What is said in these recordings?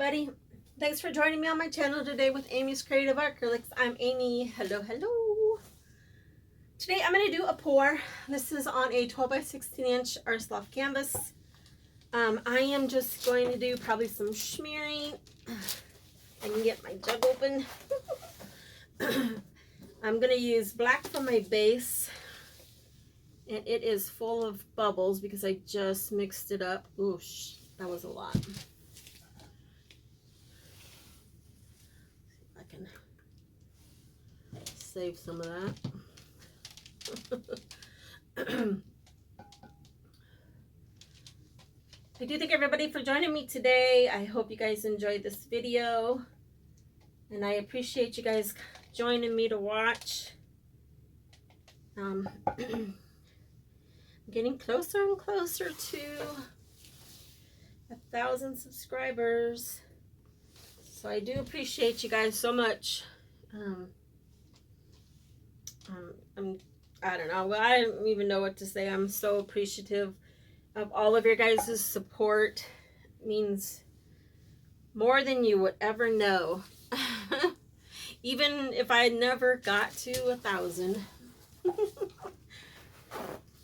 everybody. Thanks for joining me on my channel today with Amy's Creative Acrylics. I'm Amy. Hello, hello. Today I'm going to do a pour. This is on a 12 by 16 inch Loft canvas. I am just going to do probably some smearing. I can get my jug open. I'm going to use black for my base. And it is full of bubbles because I just mixed it up. Oosh, that was a lot. I can save some of that. I do thank everybody for joining me today. I hope you guys enjoyed this video. And I appreciate you guys joining me to watch. I'm getting closer and closer to 1,000 subscribers. So I do appreciate you guys so much. I don't know. I don't even know what to say. I'm so appreciative of all of your guys' support. It means more than you would ever know. Even if I never got to 1,000,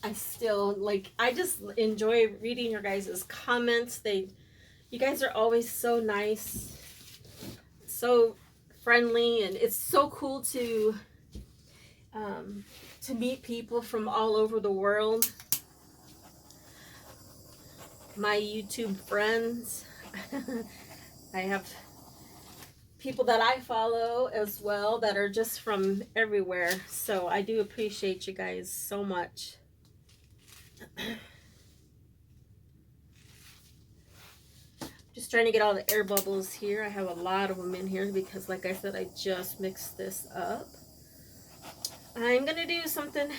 I still I just enjoy reading your guys' comments. You guys are always so nice, so friendly, and it's so cool to meet people from all over the world. My YouTube friends. I have people that I follow as well that are just from everywhere. So I do appreciate you guys so much. Just trying to get all the air bubbles here. I have a lot of them in here because, like I said, I just mixed this up. I'm going to do something.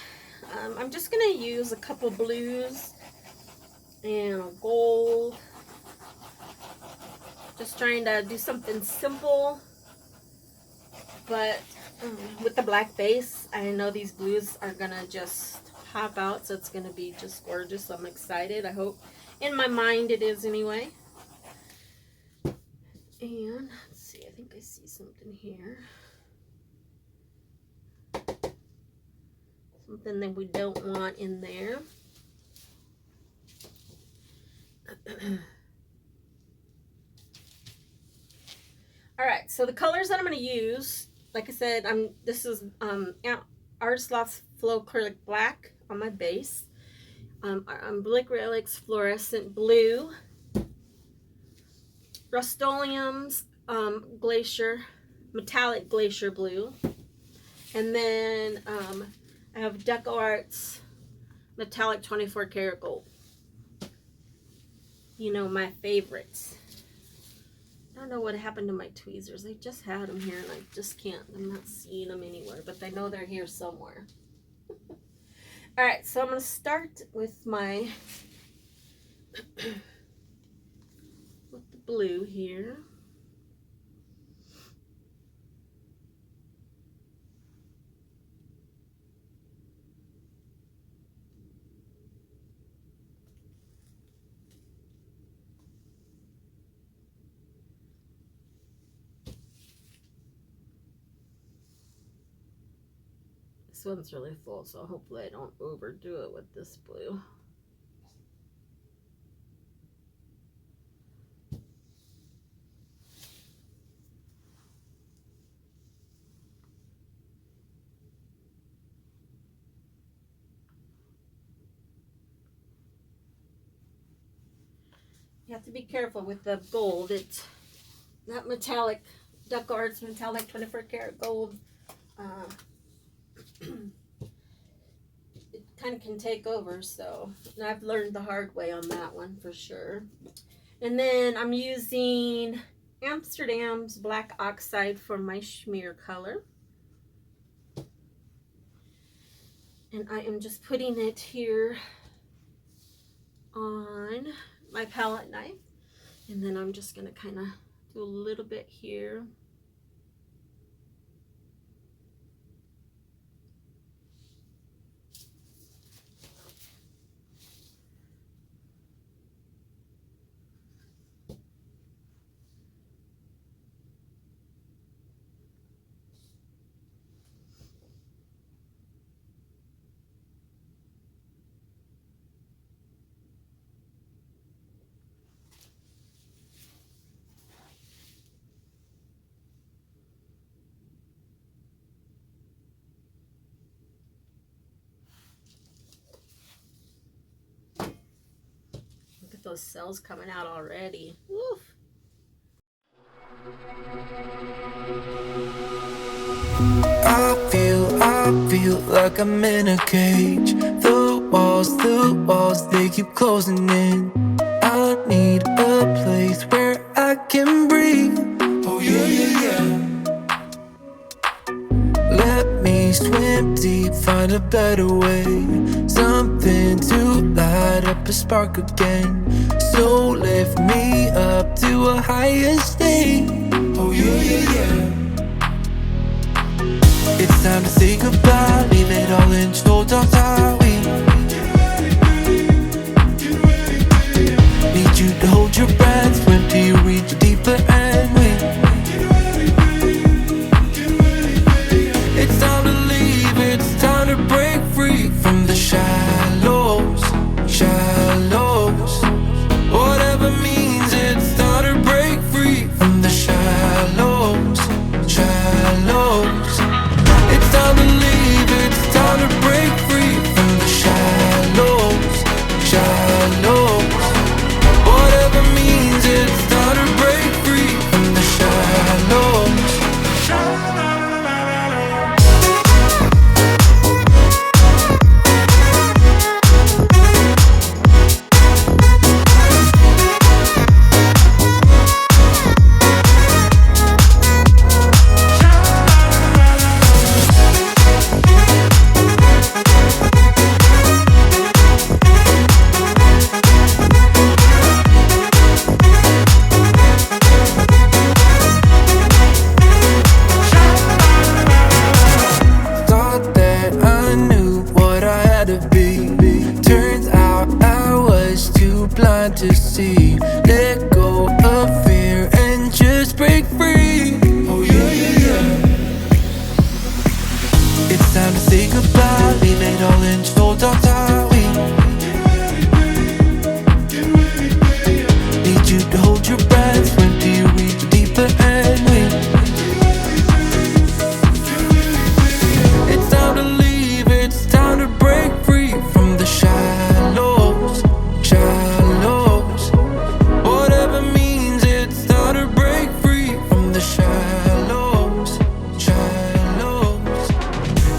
I'm just going to use a couple blues and a gold. Just trying to do something simple, but with the black base, I know these blues are gonna just pop out, so it's gonna be just gorgeous. I'm excited. I hope, in my mind, it is anyway. And let's see, I think I see something here. Something that we don't want in there. Alright, so the colors that I'm going to use, like I said, this is Lofts Floetrol Black on my base. Blinkrylic's Florescent Blue. Rustoleum's Glacier, Metallic Glacier Blue. And then I have Decoart's Metallic 24 karat Gold. You know, my favorites. I don't know what happened to my tweezers. I just had them here and I just can't. I'm not seeing them anywhere, but I know they're here somewhere. Alright, so I'm going to start with my with the blue here. This one's really full, so hopefully I don't overdo it with this blue. You have to be careful with the gold. It's not metallic. Decoart's Metallic 24 karat Gold. It kind of can take over, so I've learned the hard way on that one for sure. And then I'm using Amsterdam's Black Oxide for my SHMEAR color. And I am just putting it here on my palette knife. And then I'm just going to kind of do a little bit here. those cells coming out already. Woof. I feel like I'm in a cage. The walls, they keep closing in. I need a place where I can breathe. Oh yeah, yeah, yeah. Let me swim deep, find a better way. Something to light up a spark again. So lift me up to a higher state. Oh yeah, yeah, yeah. It's time to say goodbye, leave it all in show, don't we? Need you to hold your breath, swim till you reach a deeper end. It's time to leave, it's time to break free from the shallows, shallows. Whatever means, it's time to break free from the shallows, shallows. It's time to leave, it's time to break free from the shallows, shallows. Whatever means, it's time to break free from the shallows. To see, let go of fear and just break free. Oh yeah, yeah, yeah. It's time to say goodbye, leave it all in show, don't we? Need you to hold your breath, swim till you reach a deeper end. It's time to leave, it's time to break free from the shallows, shallows. Whatever means, it's time to break free from the shallows, shallows.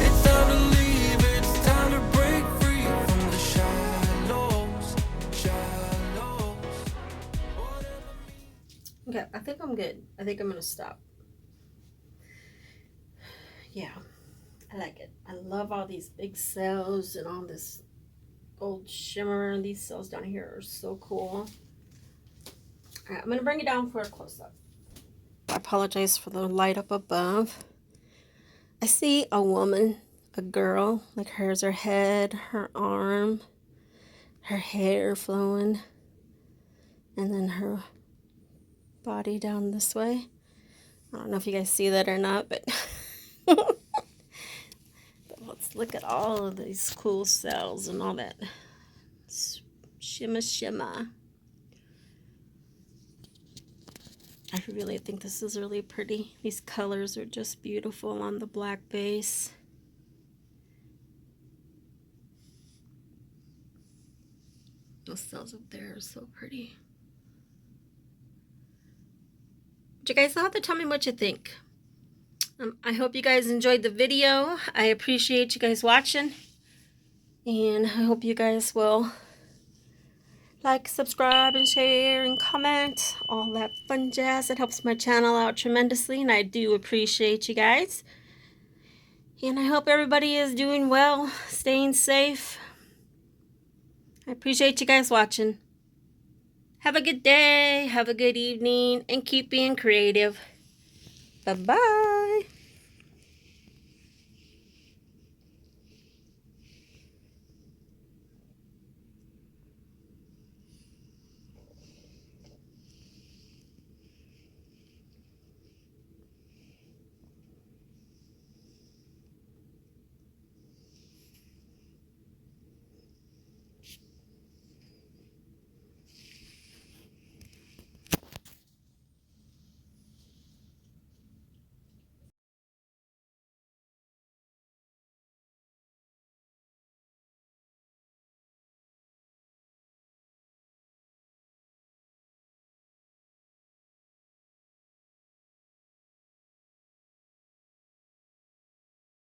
It's time to leave, it's time to break free from the shallows, shallows. Okay, I think I'm good. I think I'm gonna stop. Yeah, I like it. I love all these big cells and all this gold shimmer. These cells down here are so cool. All right, I'm gonna bring it down for a close-up. I apologize for the light up above. I see a woman, a girl, like here's her head, her arm, her hair flowing, and then her body down this way. I don't know if you guys see that or not, but, but let's look at all of these cool cells and all that shimmer shimmer. I really think this is really pretty. These colors are just beautiful on the black base. Those cells up there are so pretty. But you guys have to tell me what you think. I hope you guys enjoyed the video. I appreciate you guys watching. And I hope you guys will like, subscribe, and share, and comment. All that fun jazz. It helps my channel out tremendously, and I do appreciate you guys. And I hope everybody is doing well, staying safe. I appreciate you guys watching. Have a good day, have a good evening, and keep being creative. Bye-bye.